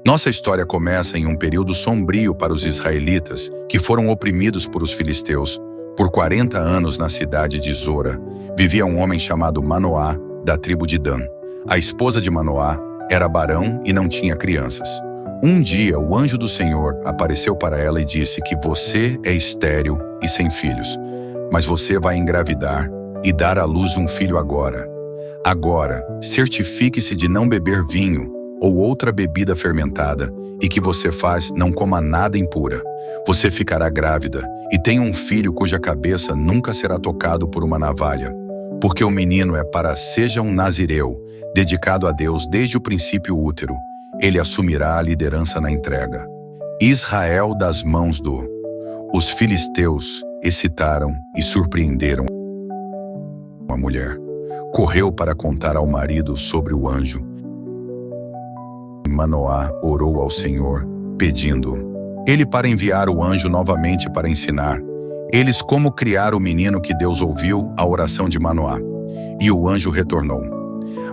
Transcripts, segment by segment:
Nossa história começa em um período sombrio para os israelitas, que foram oprimidos por os filisteus. Por 40 anos na cidade de Zora, vivia um homem chamado Manoá, da tribo de Dan. A esposa de Manoá era barão e não tinha crianças. Um dia, o anjo do Senhor apareceu para ela e disse que você é estéril e sem filhos, mas você vai engravidar e dar à luz um filho agora. Agora, certifique-se de não beber vinho ou outra bebida fermentada, e que você não coma nada impura. Você ficará grávida e tem um filho cuja cabeça nunca será tocado por uma navalha, porque o menino seja um nazireu, dedicado a Deus desde o princípio útero. Ele assumirá a liderança na entrega. Israel das mãos Os filisteus excitaram e surpreenderam a mulher. Correu para contar ao marido sobre o anjo. Manoá orou ao Senhor, pedindo ele para enviar o anjo novamente para ensinar eles como criar o menino. Que Deus ouviu a oração de Manoá, e o anjo retornou.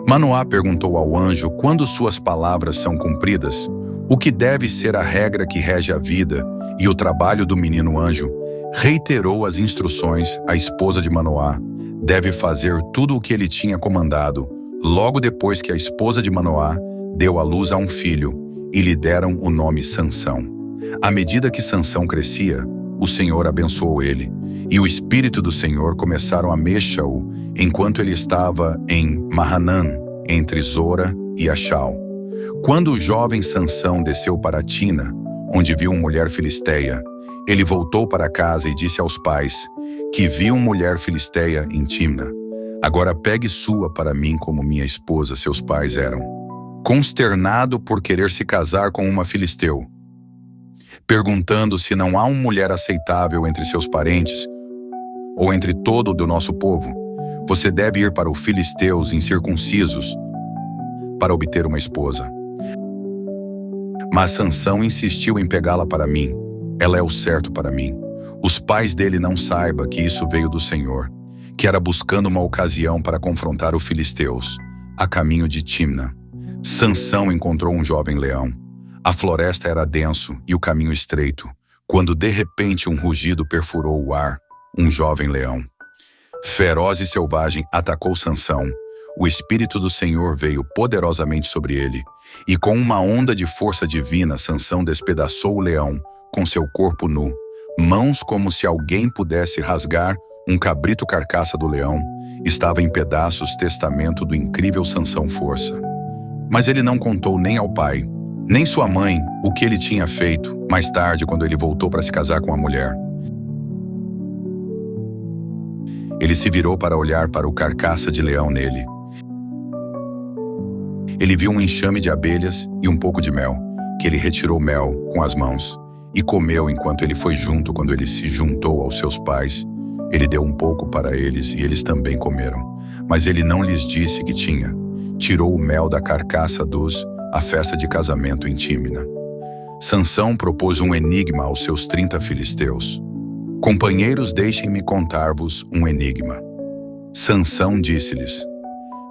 Manoá perguntou ao anjo quando suas palavras são cumpridas, o que deve ser a regra que rege a vida e o trabalho do menino. Anjo reiterou as instruções. A esposa de Manoá deve fazer tudo o que ele tinha comandado. Logo depois que a esposa de Manoá deu à luz a um filho, e lhe deram o nome Sansão. À medida que Sansão crescia, o Senhor abençoou ele, e o Espírito do Senhor começaram a mexer-o enquanto ele estava em Mahanã, entre Zora e Achal. Quando o jovem Sansão desceu para Tina, onde viu uma mulher filisteia, ele voltou para casa e disse aos pais que viu uma mulher filisteia em Timna. Agora pegue sua para mim como minha esposa. Seus pais eram consternado por querer se casar com uma filisteu, perguntando se não há uma mulher aceitável entre seus parentes ou entre todo o nosso povo. Você deve ir para os filisteus incircuncisos para obter uma esposa. Mas Sansão insistiu em pegá-la para mim. Ela é o certo para mim. Os pais dele não saibam que isso veio do Senhor, que era buscando uma ocasião para confrontar os filisteus, a caminho de Timna. Sansão encontrou um jovem leão. A floresta era denso e o caminho estreito, quando de repente um rugido perfurou o ar. Um jovem leão, feroz e selvagem, atacou Sansão. O Espírito do Senhor veio poderosamente sobre ele, e com uma onda de força divina, Sansão despedaçou o leão com seu corpo nu, mãos como se alguém pudesse rasgar um cabrito. Carcaça do leão estava em pedaços, testamento do incrível Sansão força. Mas ele não contou nem ao pai, nem sua mãe, o que ele tinha feito. Mais tarde, quando ele voltou para se casar com a mulher, ele se virou para olhar para o carcaça de leão nele. Ele viu um enxame de abelhas e um pouco de mel, que ele retirou mel com as mãos e comeu enquanto ele foi junto. Quando ele se juntou aos seus pais, ele deu um pouco para eles e eles também comeram. Mas ele não lhes disse que tinha. Tirou o mel da carcaça a festa de casamento em Timna. Sansão propôs um enigma aos seus 30 filisteus. Companheiros, deixem-me contar-vos um enigma. Sansão disse-lhes: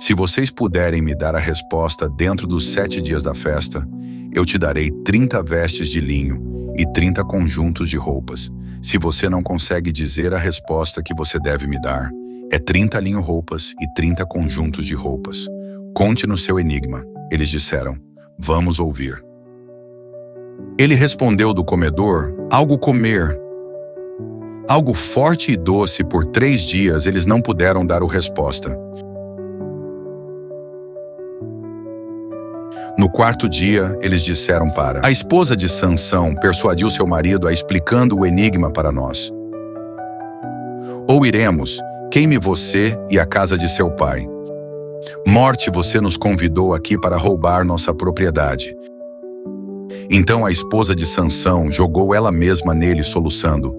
se vocês puderem me dar a resposta dentro dos 7 dias da festa, eu te darei 30 vestes de linho e 30 conjuntos de roupas. Se você não consegue dizer a resposta que você deve me dar, é 30 linho-roupas e 30 conjuntos de roupas. Conte no seu enigma. Eles disseram: vamos ouvir. Ele respondeu: do comedor, algo comer. Algo forte e doce. Por 3 dias eles não puderam dar a resposta. No 4º dia, eles disseram para a esposa de Sansão, persuadiu seu marido a explicando o enigma para nós. Ou iremos, queime você e a casa de seu pai. Morte, você nos convidou aqui para roubar nossa propriedade. Então a esposa de Sansão jogou ela mesma nele, soluçando: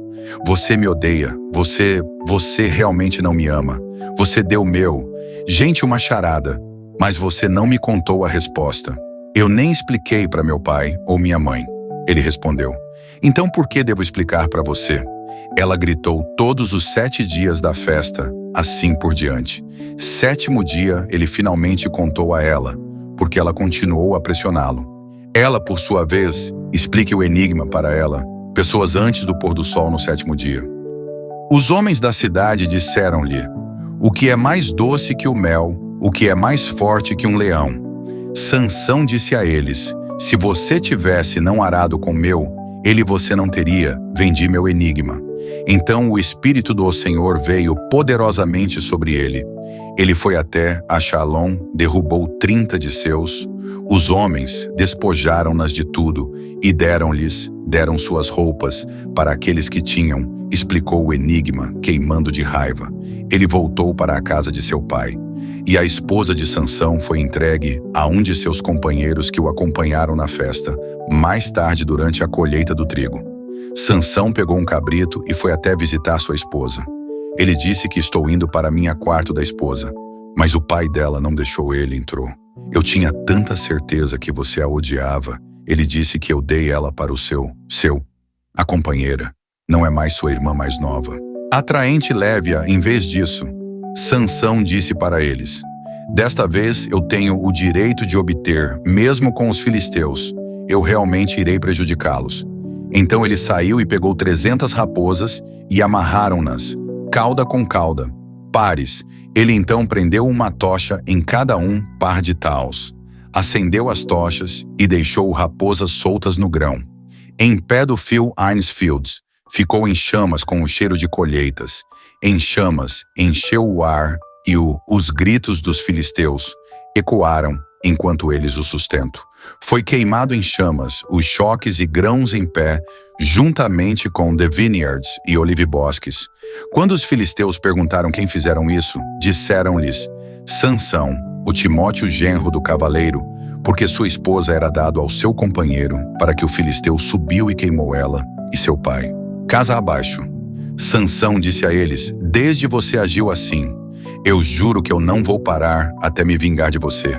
você me odeia, você realmente não me ama. Você deu gente uma charada, mas você não me contou a resposta. Eu nem expliquei para meu pai ou minha mãe. Ele respondeu: então por que devo explicar para você? Ela gritou todos os 7 dias da festa, assim por diante. 7º dia, ele finalmente contou a ela, porque ela continuou a pressioná-lo. Ela, por sua vez, explique o enigma para ela, pessoas antes do pôr do sol no 7º dia. Os homens da cidade disseram-lhe: o que é mais doce que o mel, o que é mais forte que um leão? Sansão disse a eles: se você tivesse não arado com meu, ele você não teria, vendi meu enigma. Então o Espírito do Senhor veio poderosamente sobre ele. Ele foi até Achalom, derrubou 30 de seus. Os homens despojaram-nas de tudo e deram suas roupas para aqueles que tinham. Explicou o enigma, queimando de raiva. Ele voltou para a casa de seu pai. E a esposa de Sansão foi entregue a um de seus companheiros que o acompanharam na festa, mais tarde durante a colheita do trigo. Sansão pegou um cabrito e foi até visitar sua esposa. Ele disse que estou indo para minha quarto da esposa, mas o pai dela não deixou ele, entrou. Eu tinha tanta certeza que você a odiava. Ele disse que eu dei ela para o a companheira. Não é mais sua irmã mais nova. Atraente leve-a em vez disso. Sansão disse para eles: desta vez eu tenho o direito de obter, mesmo com os filisteus. Eu realmente irei prejudicá-los. Então ele saiu e pegou 300 raposas e amarraram-nas, cauda com cauda, pares. Ele então prendeu uma tocha em cada par de taus. Acendeu as tochas e deixou raposas soltas no grão. Em pé do fio Ainsfields, ficou em chamas com o cheiro de colheitas. Em chamas encheu o ar e os gritos dos filisteus ecoaram enquanto eles o sustentam. Foi queimado em chamas, os choques e grãos em pé, juntamente com the vineyards e olivebosques. Quando os filisteus perguntaram quem fizeram isso, disseram-lhes: Sansão, o Timóteo genro do cavaleiro, porque sua esposa era dado ao seu companheiro, para que o filisteu subiu e queimou ela e seu pai. Casa abaixo. Sansão disse a eles: desde você agiu assim, eu juro que eu não vou parar até me vingar de você.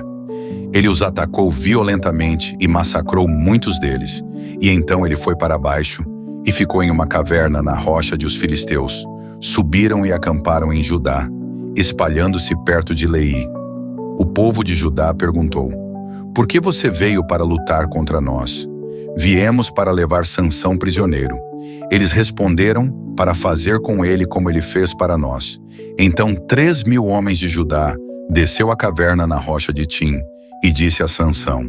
Ele os atacou violentamente e massacrou muitos deles. E então ele foi para baixo e ficou em uma caverna na rocha de os filisteus. Subiram e acamparam em Judá, espalhando-se perto de Leí. O povo de Judá perguntou: por que você veio para lutar contra nós? Viemos para levar Sansão prisioneiro. Eles responderam: para fazer com ele como ele fez para nós. Então 3.000 homens de Judá desceu a caverna na rocha de Tim e disse a Sansão: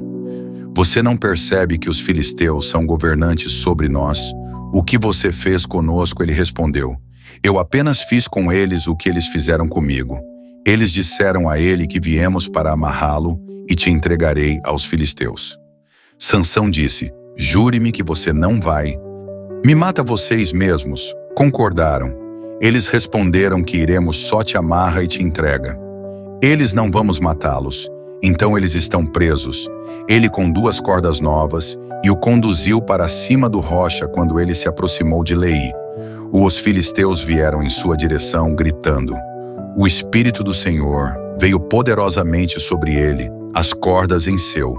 você não percebe que os filisteus são governantes sobre nós? O que você fez conosco? Ele respondeu: eu apenas fiz com eles o que eles fizeram comigo. Eles disseram a ele que viemos para amarrá-lo e te entregarei aos filisteus. Sansão disse: jure-me que você não vai. Me mata vocês mesmos. Concordaram. Eles responderam que iremos só te amarra e te entrega. Eles não vamos matá-los. Então eles estão presos. Ele com 2 cordas novas e o conduziu para cima do rocha quando ele se aproximou de Leí. Os filisteus vieram em sua direção gritando. O Espírito do Senhor veio poderosamente sobre ele, as cordas em seu.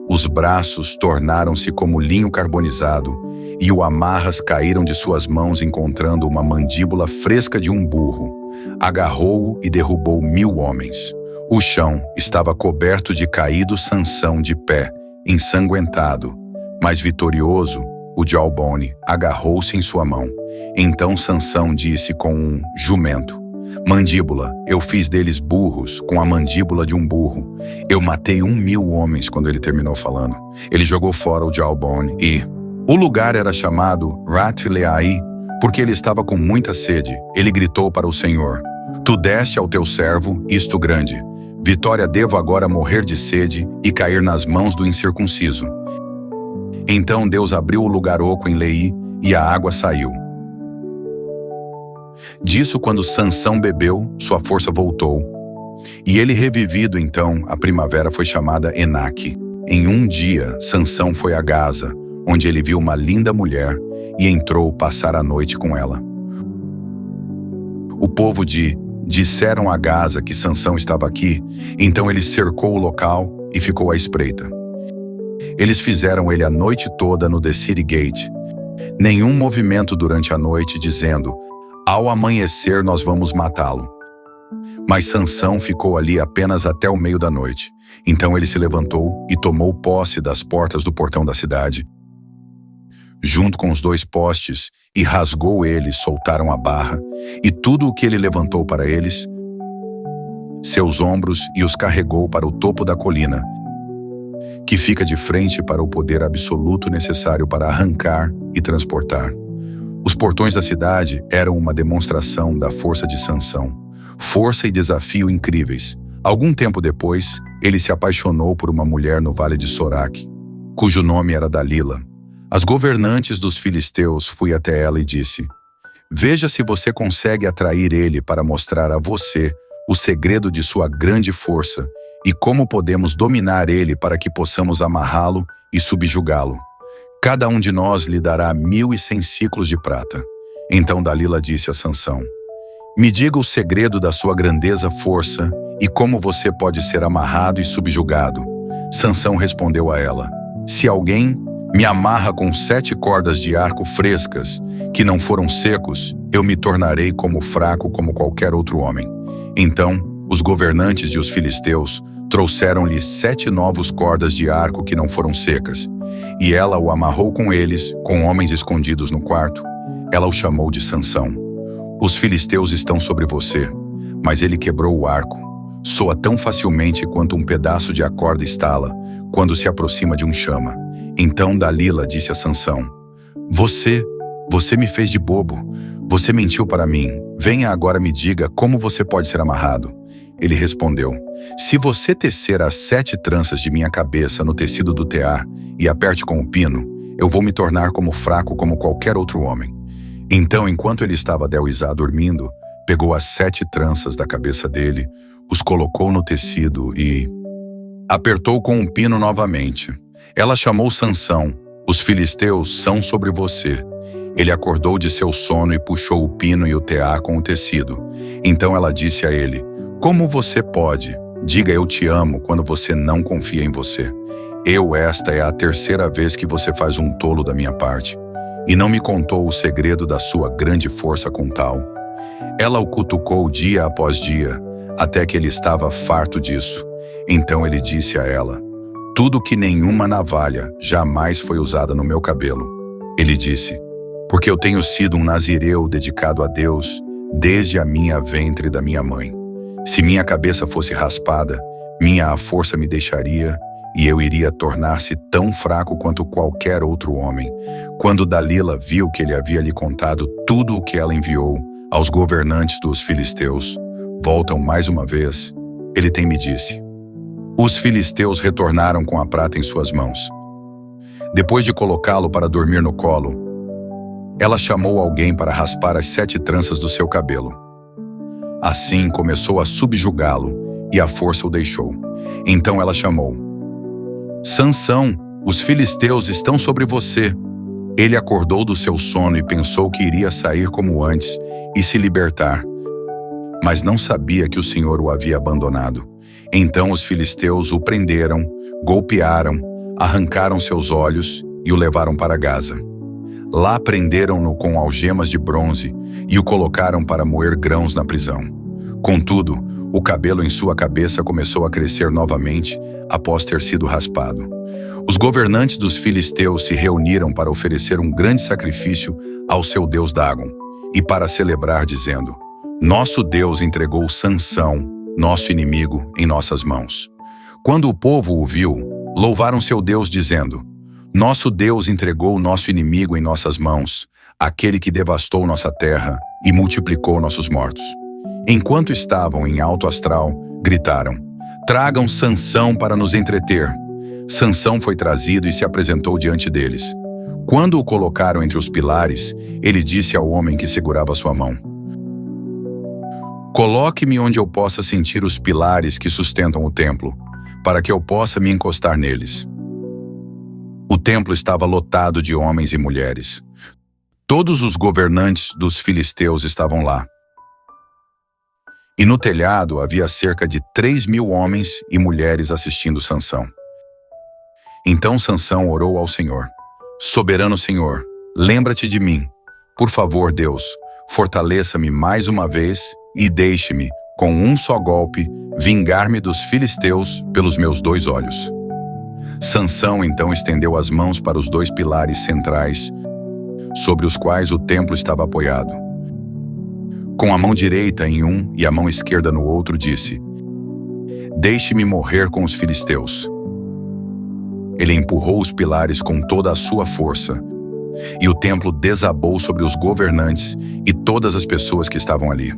Os braços tornaram-se como linho carbonizado e o amarras caíram de suas mãos encontrando uma mandíbula fresca de um burro. Agarrou-o e derrubou 1.000 homens. O chão estava coberto de caído Sansão de pé, ensanguentado, mas vitorioso, o Jalbone agarrou-se em sua mão. Então Sansão disse com um jumento: mandíbula, eu fiz deles burros com a mandíbula de um burro. Eu matei 1.000 homens. Quando ele terminou falando, ele jogou fora o Jalbone e... O lugar era chamado Rat-Leai, porque ele estava com muita sede. Ele gritou para o Senhor: tu deste ao teu servo isto grande. Vitória, devo agora morrer de sede e cair nas mãos do incircunciso. Então Deus abriu o lugar oco em Leí e a água saiu. Disso, quando Sansão bebeu, sua força voltou. E ele revivido, então, a primavera foi chamada Enaque. Em um dia, Sansão foi a Gaza, onde ele viu uma linda mulher e entrou passar a noite com ela. O povo disseram a Gaza que Sansão estava aqui, então ele cercou o local e ficou à espreita. Eles fizeram ele a noite toda no The City Gate. Nenhum movimento durante a noite, dizendo: ao amanhecer nós vamos matá-lo. Mas Sansão ficou ali apenas até o meio da noite. Então ele se levantou e tomou posse das portas do portão da cidade, junto com os 2 postes, e rasgou eles, soltaram a barra, e tudo o que ele levantou para eles, seus ombros, e os carregou para o topo da colina, que fica de frente para o poder absoluto necessário para arrancar e transportar. Os portões da cidade eram uma demonstração da força de Sansão, força e desafio incríveis. Algum tempo depois, ele se apaixonou por uma mulher no vale de Soraque, cujo nome era Dalila. As governantes dos filisteus fui até ela e disse: veja se você consegue atrair ele para mostrar a você o segredo de sua grande força e como podemos dominar ele para que possamos amarrá-lo e subjugá-lo. Cada um de nós lhe dará 1.100 ciclos de prata. Então Dalila disse a Sansão: me diga o segredo da sua grandeza força e como você pode ser amarrado e subjugado. Sansão respondeu a ela: se alguém me amarra com 7 cordas de arco frescas, que não foram secos, eu me tornarei como fraco como qualquer outro homem. Então, os governantes de os filisteus trouxeram-lhe 7 novos cordas de arco que não foram secas, e ela o amarrou com eles, com homens escondidos no quarto. Ela o chamou de Sansão. Os filisteus estão sobre você, mas ele quebrou o arco. Soa tão facilmente quanto um pedaço de a corda estala, quando se aproxima de um chama. Então Dalila disse a Sansão: Você me fez de bobo. Você mentiu para mim. Venha agora me diga como você pode ser amarrado. Ele respondeu: se você tecer as 7 tranças de minha cabeça no tecido do tear e aperte com o pino, eu vou me tornar como fraco como qualquer outro homem. Então, enquanto ele estava Delizá dormindo, pegou as 7 tranças da cabeça dele, os colocou no tecido e apertou com um pino novamente. Ela chamou Sansão: os filisteus são sobre você. Ele acordou de seu sono e puxou o pino e o tear com o tecido. Então ela disse a ele: como você pode? Diga eu te amo quando você não confia em você. Esta é a 3ª vez que você faz um tolo da minha parte. E não me contou o segredo da sua grande força com tal. Ela o cutucou dia após dia, até que ele estava farto disso. Então ele disse a ela: tudo que nenhuma navalha jamais foi usada no meu cabelo. Ele disse: porque eu tenho sido um nazireu dedicado a Deus desde a minha ventre da minha mãe. Se minha cabeça fosse raspada, minha força me deixaria e eu iria tornar-se tão fraco quanto qualquer outro homem. Quando Dalila viu que ele havia lhe contado tudo o que ela enviou aos governantes dos filisteus, voltam mais uma vez, ele me disse: os filisteus retornaram com a prata em suas mãos. Depois de colocá-lo para dormir no colo, ela chamou alguém para raspar as 7 tranças do seu cabelo. Assim começou a subjugá-lo e a força o deixou. Então ela chamou: Sansão, os filisteus estão sobre você. Ele acordou do seu sono e pensou que iria sair como antes e se libertar, mas não sabia que o Senhor o havia abandonado. Então os filisteus o prenderam, golpearam, arrancaram seus olhos e o levaram para Gaza. Lá prenderam-no com algemas de bronze e o colocaram para moer grãos na prisão. Contudo, o cabelo em sua cabeça começou a crescer novamente após ter sido raspado. Os governantes dos filisteus se reuniram para oferecer um grande sacrifício ao seu deus Dagon e para celebrar, dizendo: nosso Deus entregou Sansão, nosso inimigo, em nossas mãos. Quando o povo o viu, louvaram seu Deus, dizendo: nosso Deus entregou o nosso inimigo em nossas mãos, aquele que devastou nossa terra e multiplicou nossos mortos. Enquanto estavam em alto astral, gritaram: tragam Sansão para nos entreter. Sansão foi trazido e se apresentou diante deles. Quando o colocaram entre os pilares, ele disse ao homem que segurava sua mão: coloque-me onde eu possa sentir os pilares que sustentam o templo, para que eu possa me encostar neles. O templo estava lotado de homens e mulheres. Todos os governantes dos filisteus estavam lá. E no telhado havia cerca de 3.000 homens e mulheres assistindo Sansão. Então Sansão orou ao Senhor: soberano Senhor, lembra-te de mim. Por favor, Deus, fortaleça-me mais uma vez e deixe-me, com um só golpe, vingar-me dos filisteus pelos meus 2 olhos. Sansão então estendeu as mãos para os 2 pilares centrais, sobre os quais o templo estava apoiado. Com a mão direita em um e a mão esquerda no outro, disse: Deixe-me morrer com os filisteus. Ele empurrou os pilares com toda a sua força, e o templo desabou sobre os governantes e todas as pessoas que estavam ali.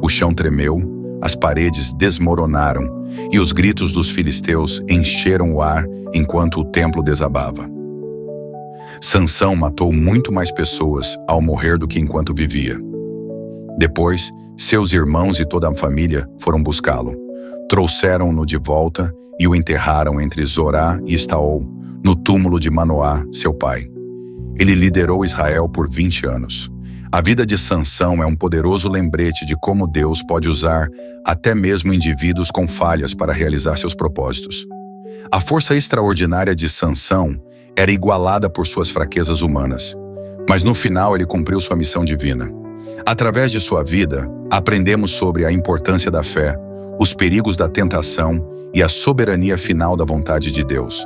O chão tremeu, as paredes desmoronaram, e os gritos dos filisteus encheram o ar enquanto o templo desabava. Sansão matou muito mais pessoas ao morrer do que enquanto vivia. Depois, seus irmãos e toda a família foram buscá-lo. Trouxeram-no de volta e o enterraram entre Zorá e Estaol, no túmulo de Manoá, seu pai. Ele liderou Israel por 20 anos. A vida de Sansão é um poderoso lembrete de como Deus pode usar até mesmo indivíduos com falhas para realizar seus propósitos. A força extraordinária de Sansão era igualada por suas fraquezas humanas, mas no final ele cumpriu sua missão divina. Através de sua vida, aprendemos sobre a importância da fé, os perigos da tentação e a soberania final da vontade de Deus.